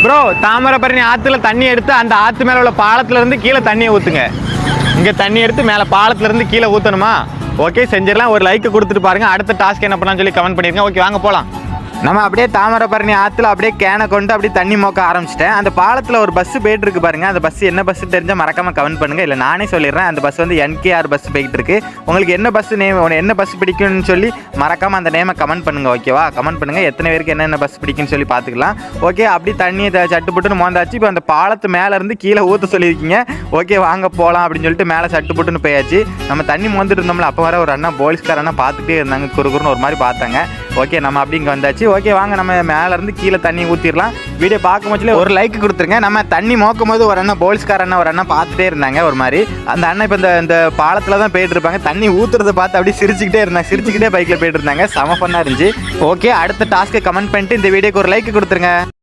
Bro Thamirabarani ஆற்றுல தண்ணி எடுத்து அந்த ஆற்று மேலே உள்ள பாலத்துலேருந்து கீழே தண்ணியை ஊற்றுங்க. இங்கே தண்ணி எடுத்து மேலே பாலத்துலேருந்து கீழே ஊற்றணுமா? ஓகே செஞ்சிடலாம். ஒரு லைக் கொடுத்துட்டு பாருங்கள். அடுத்த டாஸ்க் என்ன பண்ணலாம்னு சொல்லி கமெண்ட் பண்ணிடுங்க. ஓகே வாங்க போகலாம். நம்ம அப்படியே தாமிரபரணி ஆற்றுல அப்படியே கேனை கொண்டு அப்படியே தண்ணி மோக்க ஆரம்பிச்சிட்டேன். அந்த பாலத்தில் ஒரு பஸ்ஸு போயிட்டு இருக்கு பாருங்கள். அந்த பஸ் என்ன பஸ்ஸு தெரிஞ்சால் மறக்காமல் கமெண்ட் பண்ணுங்கள். இல்லை நானே சொல்லிடுறேன். அந்த பஸ் வந்து NKR பஸ் போயிட்டு இருக்கு. உங்களுக்கு என்ன பஸ் நேம், என்ன பஸ் பிடிக்கும்னு சொல்லி மறக்காமல் அந்த நேமை கமெண்ட் பண்ணுங்கள். ஓகேவா? கமெண்ட் பண்ணுங்கள். எத்தனை பேருக்கு என்னென்ன பஸ் பிடிக்குன்னு சொல்லி பார்த்துக்கலாம். ஓகே அப்படி தண்ணியை சட்டுப்புட்டுன்னு மோந்தாச்சு. இப்போ அந்த பாலத்து மேலேருந்து கீழே ஊற்ற சொல்லியிருக்கீங்க. ஓகே வாங்க போகலாம் அப்படின்னு சொல்லிட்டு மேலே சட்டுப்புட்டுன்னு போயாச்சு. நம்ம தண்ணி மோந்துட்டு இருந்தோம்ல, அப்போ வர ஒரு அண்ணா போலீஸ்கார அண்ணா பார்த்துட்டே இருந்தாங்க. குறுகுறுன்னு ஒரு மாதிரி பார்த்தாங்க. ஓகே நம்ம அப்படி இங்கே வந்தாச்சு. ஓகே வாங்க நம்ம மேலேருந்து கீழே தண்ணி ஊற்றிடலாம். வீடியோ பார்க்கும் போதுல ஒரு லைக் கொடுத்துருங்க. நம்ம தண்ணி மோக்கும் போது ஒரு அண்ணா போலீஸ்கார அண்ணா ஒரு அண்ணா பார்த்துட்டே இருந்தாங்க ஒரு மாதிரி. அந்த அண்ணன் இப்போ இந்த பாலத்தில் தான் போயிட்டு இருப்பாங்க. தண்ணி ஊற்றுறதை பார்த்து அப்படியே சிரிச்சுக்கிட்டே பைக்கில் போயிட்டு இருந்தாங்க. செம ஃபன்னாக இருந்துச்சு. ஓகே அடுத்த டாஸ்க்கு கமெண்ட் பண்ணிட்டு இந்த வீடியோக்கு ஒரு லைக் கொடுத்துருங்க.